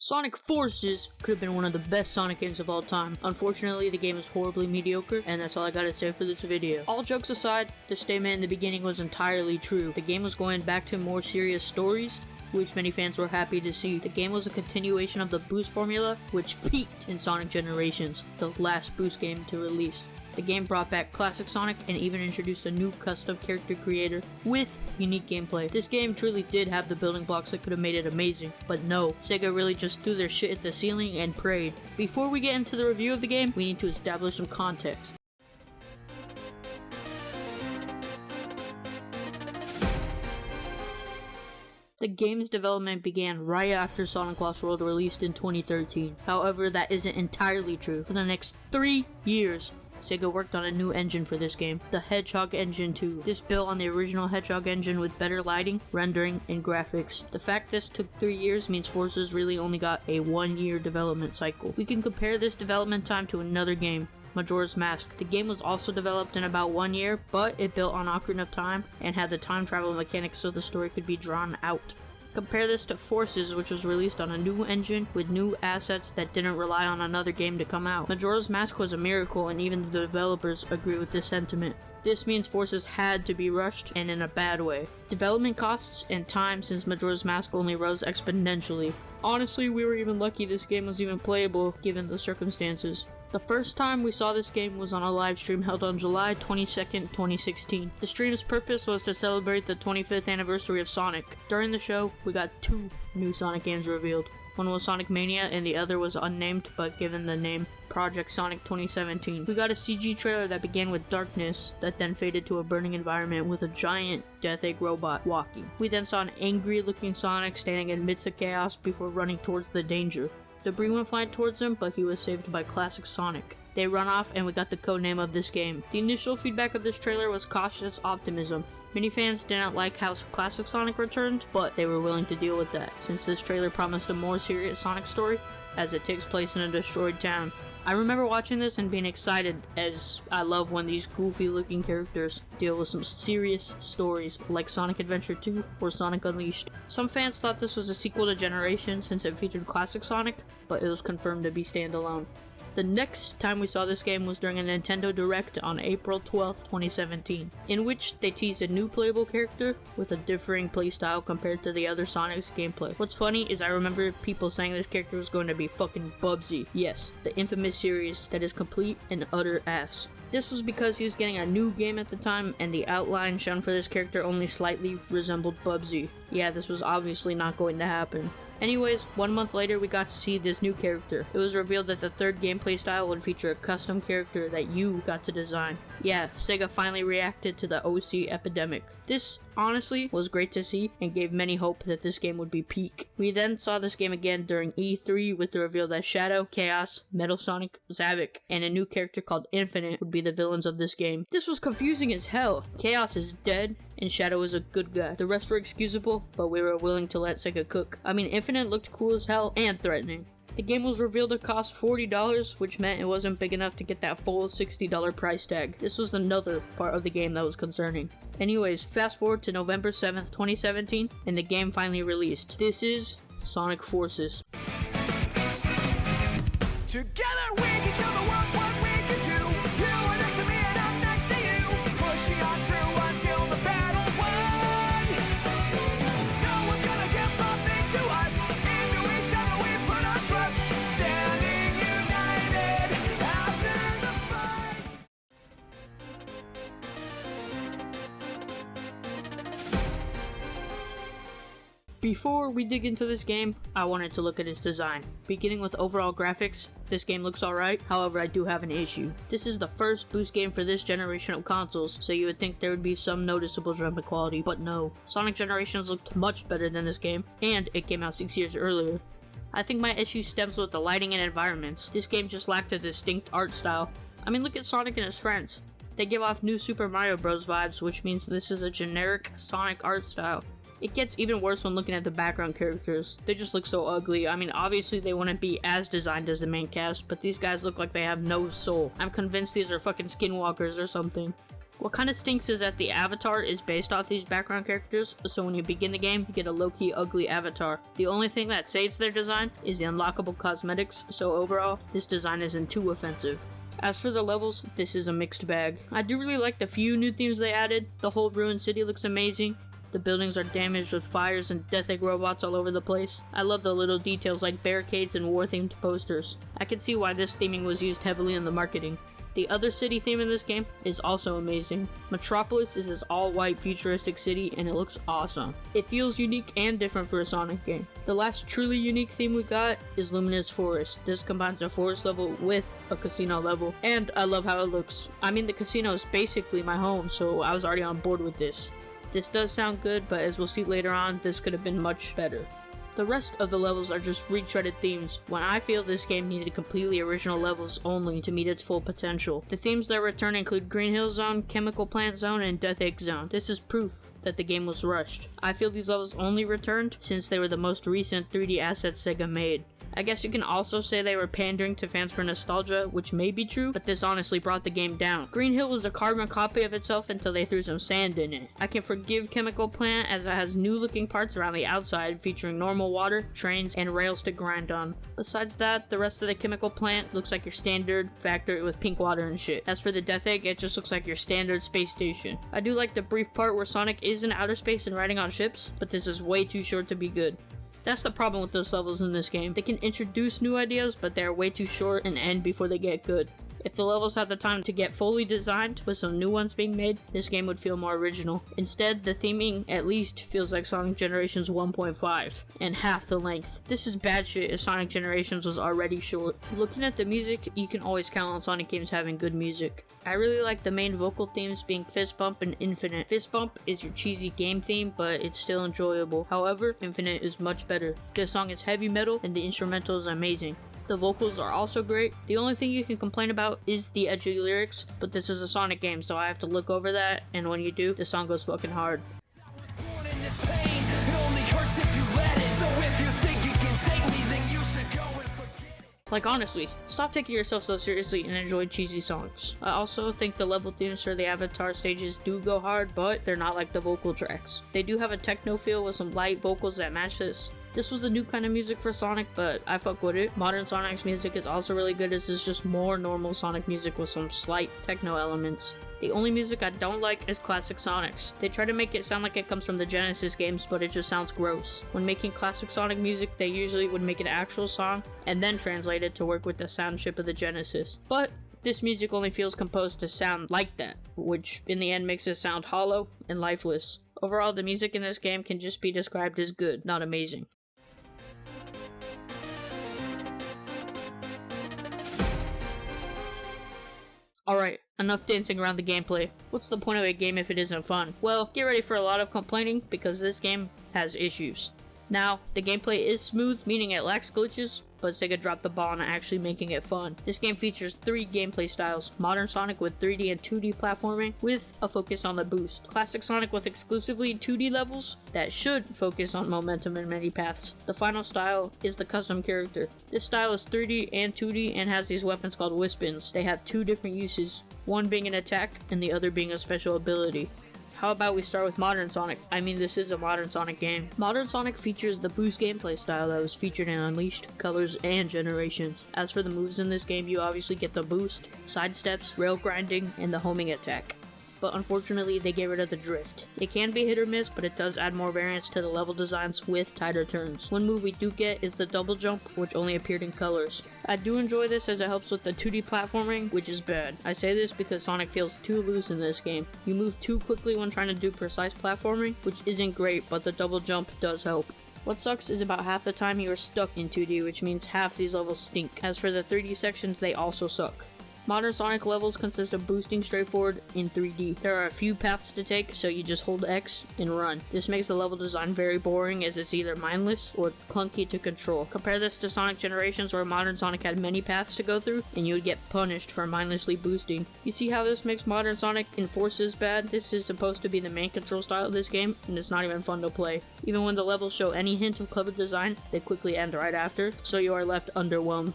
Sonic Forces could have been one of the best Sonic games of all time. Unfortunately, the game is horribly mediocre, and that's all I gotta say for this video. All jokes aside, the statement in the beginning was entirely true. The game was going back to more serious stories, which many fans were happy to see. The game was a continuation of the Boost formula, which peaked in Sonic Generations, the last Boost game to release. The game brought back classic Sonic and even introduced a new custom character creator with unique gameplay. This game truly did have the building blocks that could have made it amazing, but no, Sega really just threw their shit at the ceiling and prayed. Before we get into the review of the game, we need to establish some context. The game's development began right after Sonic Lost World released in 2013. However, that isn't entirely true. For the next 3 years, Sega worked on a new engine for this game, the Hedgehog Engine 2. This built on the original Hedgehog engine with better lighting, rendering, and graphics. The fact this took 3 years means Forces really only got a 1-year development cycle. We can compare this development time to another game, Majora's Mask. The game was also developed in about 1 year, but it built on Ocarina of Time and had the time travel mechanics so the story could be drawn out. Compare this to Forces, which was released on a new engine with new assets that didn't rely on another game to come out. Majora's Mask was a miracle, and even the developers agree with this sentiment. This means Forces had to be rushed, and in a bad way. Development costs and time since Majora's Mask only rose exponentially. Honestly, we were even lucky this game was even playable given the circumstances. The first time we saw this game was on a live stream held on July 22nd, 2016. The stream's purpose was to celebrate the 25th anniversary of Sonic. During the show, we got 2 new Sonic games revealed. One was Sonic Mania and the other was unnamed but given the name Project Sonic 2017. We got a CG trailer that began with darkness that then faded to a burning environment with a giant Death Egg robot walking. We then saw an angry looking Sonic standing amidst the chaos before running towards the danger. Debris went flying towards him, but he was saved by classic Sonic. They run off and we got the codename of this game. The initial feedback of this trailer was cautious optimism. Many fans didn't like how classic Sonic returned, but they were willing to deal with that, since this trailer promised a more serious Sonic story, as it takes place in a destroyed town. I remember watching this and being excited, as I love when these goofy looking characters deal with some serious stories like Sonic Adventure 2 or Sonic Unleashed. Some fans thought this was a sequel to Generations since it featured classic Sonic, but it was confirmed to be standalone. The next time we saw this game was during a Nintendo Direct on April 12th, 2017, in which they teased a new playable character with a differing playstyle compared to the other Sonic's gameplay. What's funny is I remember people saying this character was going to be fucking Bubsy. Yes, the infamous series that is complete and utter ass. This was because he was getting a new game at the time, and the outline shown for this character only slightly resembled Bubsy. Yeah, this was obviously not going to happen. Anyways, 1 month later we got to see this new character. It was revealed that the third gameplay style would feature a custom character that you got to design. Yeah, Sega finally reacted to the OC epidemic. This, honestly, was great to see and gave many hope that this game would be peak. We then saw this game again during E3 with the reveal that Shadow, Chaos, Metal Sonic, Zavik, and a new character called Infinite would be the villains of this game. This was confusing as hell. Chaos is dead and Shadow is a good guy. The rest were excusable, but we were willing to let Sega cook. I mean, Infinite looked cool as hell and threatening. The game was revealed to cost $40, which meant it wasn't big enough to get that full $60 price tag. This was another part of the game that was concerning. Anyways, fast forward to November 7th, 2017, and the game finally released. This is Sonic Forces. Together we can show the world what we can do. You are next to me and I'm next to you. Push me on through until the battle's won. No one's gonna give nothing to us. Into each other we put our trust. Standing united after the fight. Before we dig into this game, I wanted to look at its design. Beginning with overall graphics, this game looks alright, however I do have an issue. This is the first Boost game for this generation of consoles, so you would think there would be some noticeable jump in quality, but no. Sonic Generations looked much better than this game, and it came out 6 years earlier. I think my issue stems with the lighting and environments. This game just lacked a distinct art style. I mean, look at Sonic and his friends. They give off new Super Mario Bros. Vibes, which means this is a generic Sonic art style. It gets even worse when looking at the background characters. They just look so ugly. I mean, obviously they wouldn't be as designed as the main cast, but these guys look like they have no soul. I'm convinced these are fucking skinwalkers or something. What kind of stinks is that the avatar is based off these background characters, so when you begin the game, you get a low-key ugly avatar. The only thing that saves their design is the unlockable cosmetics, so overall, this design isn't too offensive. As for the levels, this is a mixed bag. I do really like the few new themes they added. The whole ruined city looks amazing. The buildings are damaged with fires and death egg robots all over the place. I love the little details like barricades and war-themed posters. I can see why this theming was used heavily in the marketing. The other city theme in this game is also amazing. Metropolis is this all-white futuristic city and it looks awesome. It feels unique and different for a Sonic game. The last truly unique theme we got is Luminous Forest. This combines a forest level with a casino level, and I love how it looks. I mean, the casino is basically my home, so I was already on board with this. This does sound good, but as we'll see later on, this could have been much better. The rest of the levels are just retreaded themes, when I feel this game needed completely original levels only to meet its full potential. The themes that return include Green Hill Zone, Chemical Plant Zone, and Death Egg Zone. This is proof that the game was rushed. I feel these levels only returned since they were the most recent 3D assets Sega made. I guess you can also say they were pandering to fans for nostalgia, which may be true, but this honestly brought the game down. Green Hill was a carbon copy of itself until they threw some sand in it. I can forgive Chemical Plant as it has new looking parts around the outside featuring normal water, trains, and rails to grind on. Besides that, the rest of the Chemical Plant looks like your standard factory with pink water and shit. As for the Death Egg, it just looks like your standard space station. I do like the brief part where Sonic is in outer space and riding on ships, but this is way too short to be good. That's the problem with those levels in this game. They can introduce new ideas, but they are way too short and end before they get good. If the levels had the time to get fully designed with some new ones being made, this game would feel more original. Instead, the theming at least feels like Sonic Generations 1.5 and half the length. This is bad shit as Sonic Generations was already short. Looking at the music, you can always count on Sonic games having good music. I really like the main vocal themes being Fist Bump and Infinite. Fist Bump is your cheesy game theme, but it's still enjoyable. However, Infinite is much better. This song is heavy metal and the instrumental is amazing. The vocals are also great. The only thing you can complain about is the edgy lyrics, but this is a Sonic game, so I have to look over that, and when you do, the song goes fucking hard. Like honestly, stop taking yourself so seriously and enjoy cheesy songs. I also think the level themes for the Avatar stages do go hard, but they're not like the vocal tracks. They do have a techno feel with some light vocals that match this. This was a new kind of music for Sonic, but I fuck with it. Modern Sonic's music is also really good. This is just more normal Sonic music with some slight techno elements. The only music I don't like is classic Sonic's. They try to make it sound like it comes from the Genesis games, but it just sounds gross. When making classic Sonic music, they usually would make an actual song and then translate it to work with the sound chip of the Genesis. But this music only feels composed to sound like that, which in the end makes it sound hollow and lifeless. Overall, the music in this game can just be described as good, not amazing. Alright, enough dancing around the gameplay. What's the point of a game if it isn't fun? Well, get ready for a lot of complaining because this game has issues. Now, the gameplay is smooth, meaning it lacks glitches, but Sega dropped the ball on actually making it fun. This game features 3 gameplay styles: Modern Sonic with 3D and 2D platforming with a focus on the boost, Classic Sonic with exclusively 2D levels that should focus on momentum and many paths. The final style is the custom character. This style is 3D and 2D and has these weapons called Wispins. They have 2 different uses, one being an attack and the other being a special ability. How about we start with Modern Sonic? I mean, this is a Modern Sonic game. Modern Sonic features the boost gameplay style that was featured in Unleashed, Colors, and Generations. As for the moves in this game, you obviously get the boost, side steps, rail grinding, and the homing attack. But unfortunately, they get rid of the drift. It can be hit or miss, but it does add more variance to the level designs with tighter turns. One move we do get is the double jump, which only appeared in Colors. I do enjoy this as it helps with the 2D platforming, which is bad. I say this because Sonic feels too loose in this game. You move too quickly when trying to do precise platforming, which isn't great, but the double jump does help. What sucks is about half the time you are stuck in 2D, which means half these levels stink. As for the 3D sections, they also suck. Modern Sonic levels consist of boosting straightforward in 3D. There are a few paths to take, so you just hold X and run. This makes the level design very boring as it's either mindless or clunky to control. Compare this to Sonic Generations where Modern Sonic had many paths to go through and you would get punished for mindlessly boosting. You see how this makes Modern Sonic Enforces bad? This is supposed to be the main control style of this game and it's not even fun to play. Even when the levels show any hint of clever design, they quickly end right after, so you are left underwhelmed.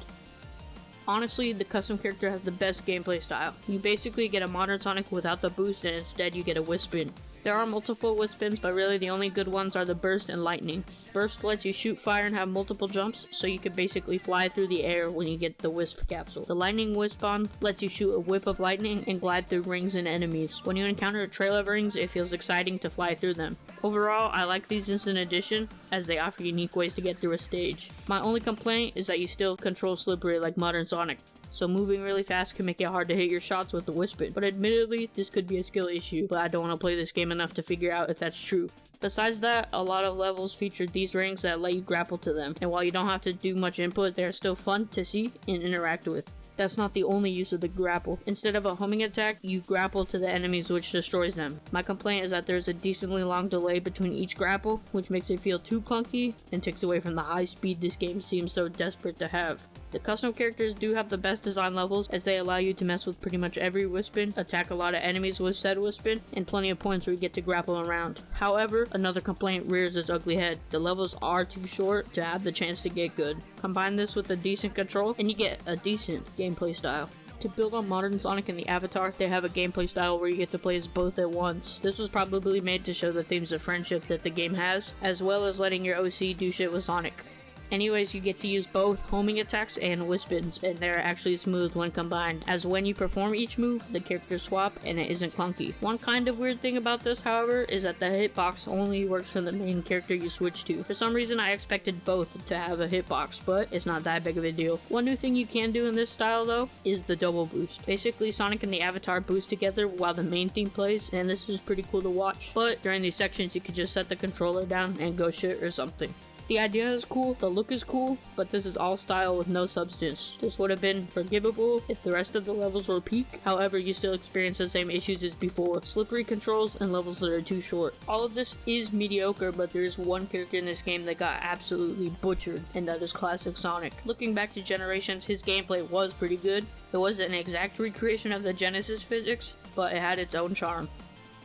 Honestly, the custom character has the best gameplay style. You basically get a modern Sonic without the boost, and instead you get a whip spin. There are multiple whip spins, but really the only good ones are the burst and lightning. Burst lets you shoot fire and have multiple jumps, so you can basically fly through the air when you get the wisp capsule. The lightning wisp bomb lets you shoot a whip of lightning and glide through rings and enemies. When you encounter a trail of rings, it feels exciting to fly through them. Overall, I like these instant addition as they offer unique ways to get through a stage. My only complaint is that you still control slippery like modern Sonic, so moving really fast can make it hard to hit your shots with the whip spin. But admittedly, this could be a skill issue, but I don't want to play this game enough to figure out if that's true. Besides that, a lot of levels feature these rings that let you grapple to them, and while you don't have to do much input, they're still fun to see and interact with. That's not the only use of the grapple. Instead of a homing attack, you grapple to the enemies, which destroys them. My complaint is that there's a decently long delay between each grapple, which makes it feel too clunky and takes away from the high speed this game seems so desperate to have. The custom characters do have the best design levels, as they allow you to mess with pretty much every whip spin, attack a lot of enemies with said whip spin, and plenty of points where you get to grapple around. However, another complaint rears its ugly head. The levels are too short to have the chance to get good. Combine this with a decent control, and you get a decent gameplay style. To build on modern Sonic and the Avatar, they have a gameplay style where you get to play as both at once. This was probably made to show the themes of friendship that the game has, as well as letting your OC do shit with Sonic. Anyways, you get to use both homing attacks and whip spins, and they're actually smooth when combined, as when you perform each move, the characters swap and it isn't clunky. One kind of weird thing about this, however, is that the hitbox only works for the main character you switch to. For some reason, I expected both to have a hitbox, but it's not that big of a deal. One new thing you can do in this style, though, is the double boost. Basically, Sonic and the Avatar boost together while the main theme plays, and this is pretty cool to watch. But during these sections, you can just set the controller down and go shit or something. The idea is cool, the look is cool, but this is all style with no substance. This would have been forgivable if the rest of the levels were peak, however you still experience the same issues as before. Slippery controls and levels that are too short. All of this is mediocre, but there is one character in this game that got absolutely butchered, and that is classic Sonic. Looking back to Generations, his gameplay was pretty good. It wasn't an exact recreation of the Genesis physics, but it had its own charm.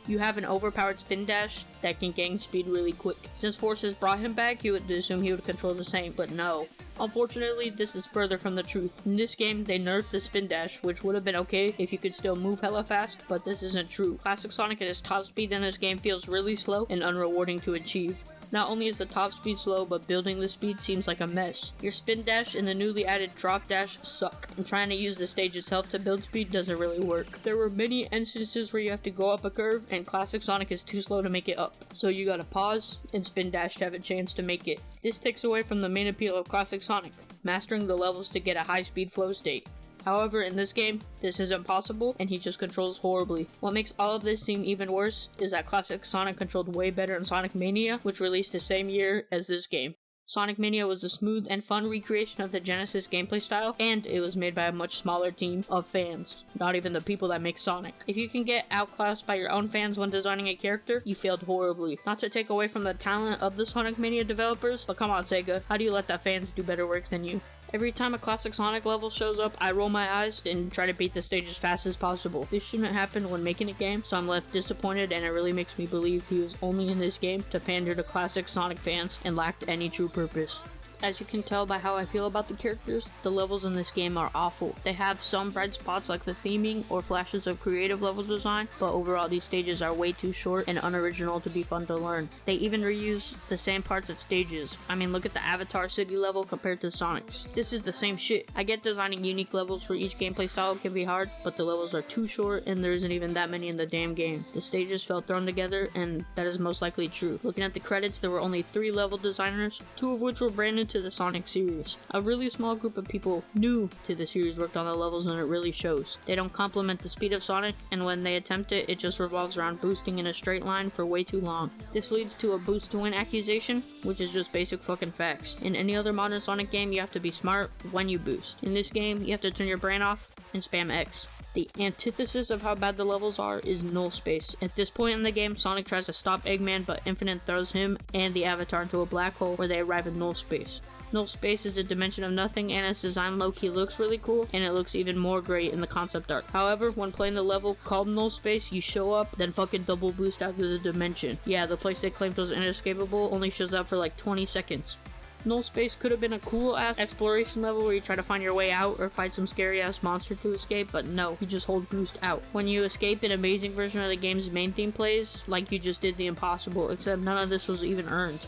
You have an overpowered spin dash that can gain speed really quick. Since Forces brought him back, you would assume he would control the same, but no. Unfortunately, this is further from the truth. In this game, they nerfed the spin dash, which would have been okay if you could still move hella fast, but this isn't true. Classic Sonic at his top speed in this game feels really slow and unrewarding to achieve. Not only is the top speed slow, but building the speed seems like a mess. Your spin dash and the newly added drop dash suck, and trying to use the stage itself to build speed doesn't really work. There were many instances where you have to go up a curve, and classic Sonic is too slow to make it up, so you gotta pause and spin dash to have a chance to make it. This takes away from the main appeal of classic Sonic, mastering the levels to get a high speed flow state. However, in this game, this isn't possible, and he just controls horribly. What makes all of this seem even worse is that classic Sonic controlled way better in Sonic Mania, which released the same year as this game. Sonic Mania was a smooth and fun recreation of the Genesis gameplay style, and it was made by a much smaller team of fans, not even the people that make Sonic. If you can get outclassed by your own fans when designing a character, you failed horribly. Not to take away from the talent of the Sonic Mania developers, but come on Sega, how do you let the fans do better work than you? Every time a classic Sonic level shows up, I roll my eyes and try to beat the stage as fast as possible. This shouldn't happen when making a game, so I'm left disappointed, and it really makes me believe he was only in this game to pander to classic Sonic fans and lacked any true purpose. As you can tell by how I feel about the characters, the levels in this game are awful. They have some bright spots like the theming or flashes of creative level design, but overall these stages are way too short and unoriginal to be fun to learn. They even reuse the same parts of stages. I mean, look at the Avatar City level compared to Sonic's. This is the same shit. I get designing unique levels for each gameplay style can be hard, but the levels are too short and there isn't even that many in the damn game. The stages felt thrown together, and that is most likely true. Looking at the credits, there were only 3 level designers, 2 of which were brand new to the Sonic series. A really small group of people new to the series worked on the levels, and it really shows. They don't complement the speed of Sonic, and when they attempt it, it just revolves around boosting in a straight line for way too long. This leads to a boost to win accusation, which is just basic fucking facts. In any other modern Sonic game, you have to be smart when you boost. In this game, you have to turn your brain off and spam X. The antithesis of how bad the levels are is null space. At this point in the game, Sonic tries to stop Eggman, but Infinite throws him and the Avatar into a black hole where they arrive in null space. Null space is a dimension of nothing, and its design low-key looks really cool, and it looks even more great in the concept art. However, when playing the level called null space, you show up, then fucking double boost out of the dimension. Yeah, the place they claimed was inescapable only shows up for like 20 seconds. Null Space could have been a cool ass exploration level where you try to find your way out or fight some scary ass monster to escape, but no, you just hold boost out. When you escape, an amazing version of the game's main theme plays like you just did the impossible, except none of this was even earned.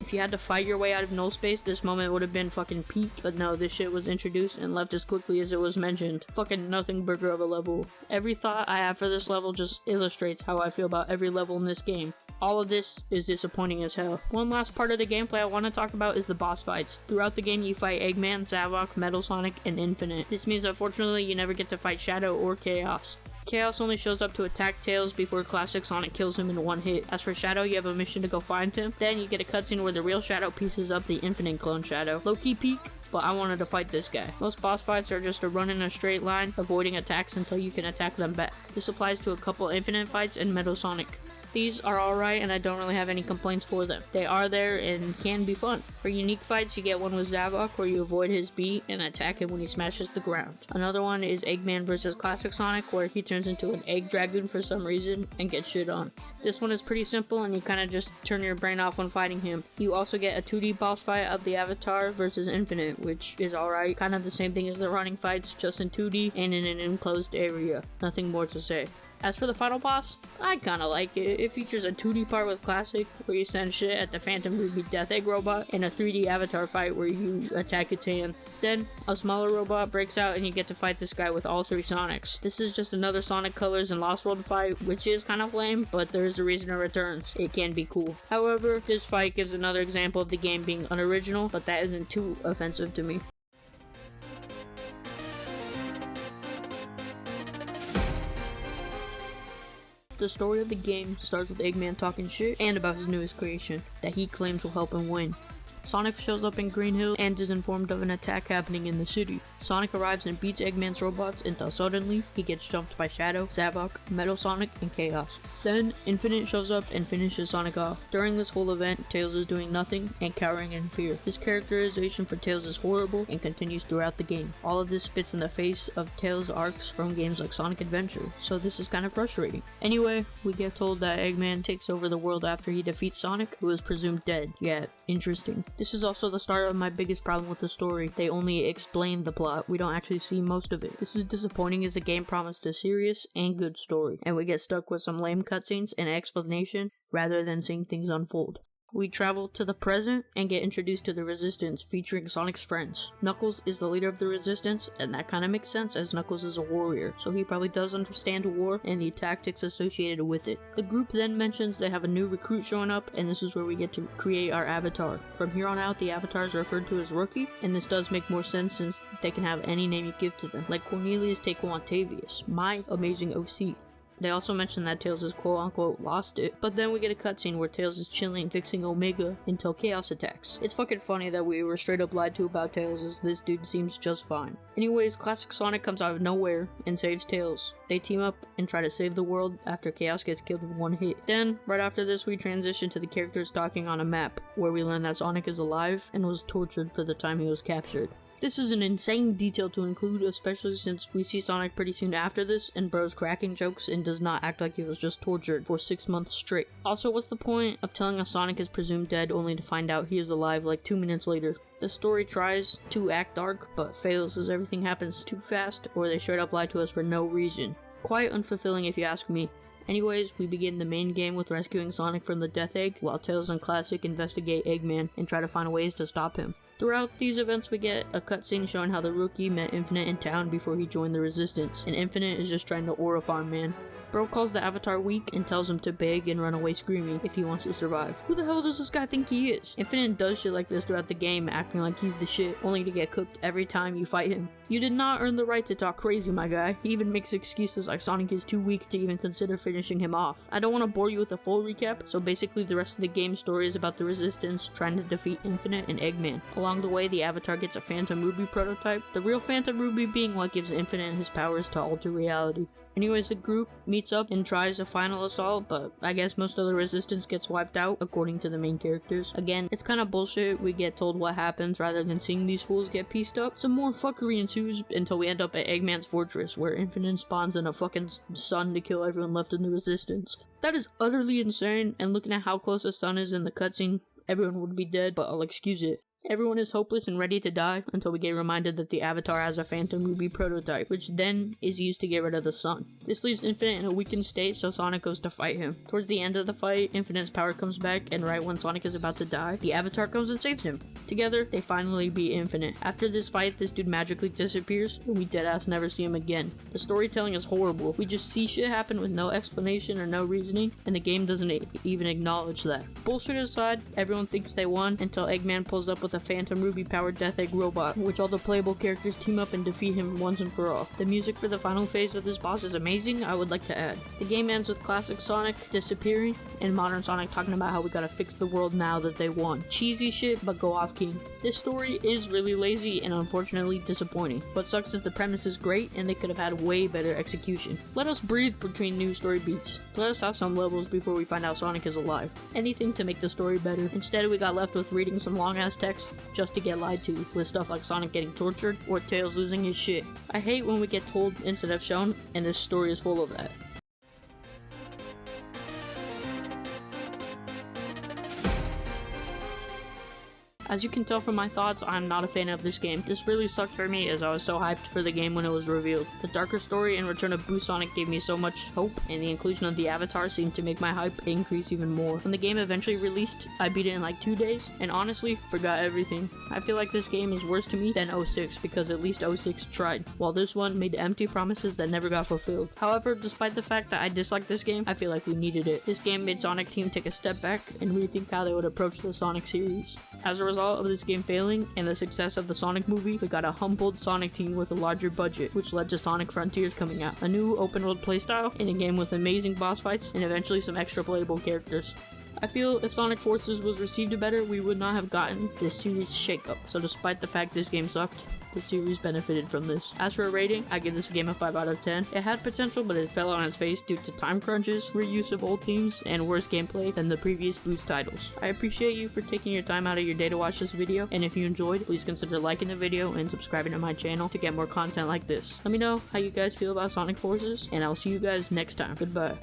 If you had to fight your way out of null space, this moment would have been fucking peak, but no, this shit was introduced and left as quickly as it was mentioned. Fucking nothing burger of a level. Every thought I have for this level just illustrates how I feel about every level in this game. All of this is disappointing as hell. One last part of the gameplay I want to talk about is the boss fights. Throughout the game you fight Eggman, Zavok, Metal Sonic, and Infinite. This means unfortunately you never get to fight Shadow or Chaos. Chaos only shows up to attack Tails before Classic Sonic kills him in one hit. As for Shadow, you have a mission to go find him. Then you get a cutscene where the real Shadow pieces up the Infinite clone Shadow. Low-key peak, but I wanted to fight this guy. Most boss fights are just a run in a straight line, avoiding attacks until you can attack them back. This applies to a couple Infinite fights and Metal Sonic. These are alright and I don't really have any complaints for them. They are there and can be fun. For unique fights, you get one with Zavok where you avoid his beat and attack him when he smashes the ground. Another one is Eggman vs Classic Sonic where he turns into an egg dragon for some reason and gets shit on. This one is pretty simple and you kinda just turn your brain off when fighting him. You also get a 2D boss fight of the Avatar versus Infinite, which is alright. Kinda the same thing as the running fights, just in 2D and in an enclosed area. Nothing more to say. As for the final boss, I kinda like it. It features a 2D part with Classic, where you send shit at the Phantom Ruby Death Egg robot, and a 3D Avatar fight where you attack its hand. Then, a smaller robot breaks out and you get to fight this guy with all 3 Sonics. This is just another Sonic Colors and Lost World fight, which is kind of lame, but there's a reason it returns. It can be cool. However, this fight gives another example of the game being unoriginal, but that isn't too offensive to me. The story of the game starts with Eggman talking shit and about his newest creation that he claims will help him win. Sonic shows up in Green Hill and is informed of an attack happening in the city. Sonic arrives and beats Eggman's robots until suddenly he gets jumped by Shadow, Zavok, Metal Sonic, and Chaos. Then Infinite shows up and finishes Sonic off. During this whole event, Tails is doing nothing and cowering in fear. This characterization for Tails is horrible and continues throughout the game. All of this spits in the face of Tails' arcs from games like Sonic Adventure, so this is kind of frustrating. Anyway, we get told that Eggman takes over the world after he defeats Sonic, who is presumed dead. Yeah, interesting. This is also the start of my biggest problem with the story. They only explain the plot. We don't actually see most of it. This is disappointing as the game promised a serious and good story, and we get stuck with some lame cutscenes and explanation rather than seeing things unfold. We travel to the present and get introduced to the Resistance, featuring Sonic's friends. Knuckles is the leader of the Resistance, and that kinda makes sense as Knuckles is a warrior, so he probably does understand war and the tactics associated with it. The group then mentions they have a new recruit showing up, and this is where we get to create our avatar. From here on out, the avatar is referred to as Rookie, and this does make more sense since they can have any name you give to them, like Cornelius Takeo Octavius, my amazing OC. They also mention that Tails has quote-unquote lost it, but then we get a cutscene where Tails is chilling fixing Omega until Chaos attacks. It's fucking funny that we were straight up lied to about Tails as this dude seems just fine. Anyways, Classic Sonic comes out of nowhere and saves Tails. They team up and try to save the world after Chaos gets killed in one hit. Then, right after this, we transition to the characters talking on a map, where we learn that Sonic is alive and was tortured for the time he was captured. This is an insane detail to include, especially since we see Sonic pretty soon after this, and Bro's cracking jokes and does not act like he was just tortured for 6 months straight. Also, what's the point of telling us Sonic is presumed dead only to find out he is alive like 2 minutes later? The story tries to act dark, but fails as everything happens too fast, or they straight up lie to us for no reason. Quite unfulfilling if you ask me. Anyways, we begin the main game with rescuing Sonic from the Death Egg, while Tails and Classic investigate Eggman and try to find ways to stop him. Throughout these events, we get a cutscene showing how the Rookie met Infinite in town before he joined the Resistance, and Infinite is just trying to aura farm man. Bro calls the Avatar weak and tells him to beg and run away screaming if he wants to survive. Who the hell does this guy think he is? Infinite does shit like this throughout the game, acting like he's the shit, only to get cooked every time you fight him. You did not earn the right to talk crazy, my guy. He even makes excuses like Sonic is too weak to even consider finishing him off. I don't want to bore you with a full recap, so basically the rest of the game's story is about the Resistance trying to defeat Infinite and Eggman, along Along the way, the Avatar gets a Phantom Ruby prototype, the real Phantom Ruby being what gives Infinite his powers to alter reality. Anyways, the group meets up and tries a final assault, but I guess most of the resistance gets wiped out, according to the main characters. Again, it's kinda bullshit, we get told what happens rather than seeing these fools get pieced up. Some more fuckery ensues until we end up at Eggman's fortress, where Infinite spawns in a fucking sun to kill everyone left in the resistance. That is utterly insane, and looking at how close the sun is in the cutscene, everyone would be dead, but I'll excuse it. Everyone is hopeless and ready to die until we get reminded that the Avatar has a Phantom Ruby prototype, which then is used to get rid of the sun. This leaves Infinite in a weakened state, so Sonic goes to fight him. Towards the end of the fight, Infinite's power comes back, and right when Sonic is about to die, the Avatar comes and saves him. Together, they finally beat Infinite. After this fight, this dude magically disappears, and we deadass never see him again. The storytelling is horrible. We just see shit happen with no explanation or no reasoning, and the game doesn't even acknowledge that. Bullshit aside, everyone thinks they won until Eggman pulls up with a Phantom Ruby powered Death Egg robot, in which all the playable characters team up and defeat him once and for all. The music for the final phase of this boss is amazing, I would like to add. The game ends with classic Sonic disappearing, and modern Sonic talking about how we gotta fix the world now that they won. Cheesy shit, but go off king. This story is really lazy and unfortunately disappointing. What sucks is the premise is great and they could have had way better execution. Let us breathe between new story beats. Let us have some levels before we find out Sonic is alive. Anything to make the story better. Instead, we got left with reading some long ass text just to get lied to, with stuff like Sonic getting tortured or Tails losing his shit. I hate when we get told instead of shown, and this story is full of that. As you can tell from my thoughts, I'm not a fan of this game. This really sucked for me as I was so hyped for the game when it was revealed. The darker story and return of Boo Sonic gave me so much hope, and the inclusion of the Avatar seemed to make my hype increase even more. When the game eventually released, I beat it in like 2 days, and honestly, forgot everything. I feel like this game is worse to me than 06 because at least 06 tried, while this one made empty promises that never got fulfilled. However, despite the fact that I disliked this game, I feel like we needed it. This game made Sonic Team take a step back and rethink how they would approach the Sonic series. As a result of this game failing and the success of the Sonic movie, we got a humbled Sonic Team with a larger budget, which led to Sonic Frontiers coming out, a new open world playstyle in a game with amazing boss fights and eventually some extra playable characters. I feel if Sonic Forces was received better, we would not have gotten this series shakeup. So despite the fact this game sucked, the series benefited from this. As for a rating, I give this game a 5 out of 10. It had potential, but it fell on its face due to time crunches, reuse of old themes, and worse gameplay than the previous Boost titles. I appreciate you for taking your time out of your day to watch this video, and if you enjoyed, please consider liking the video and subscribing to my channel to get more content like this. Let me know how you guys feel about Sonic Forces, and I'll see you guys next time. Goodbye.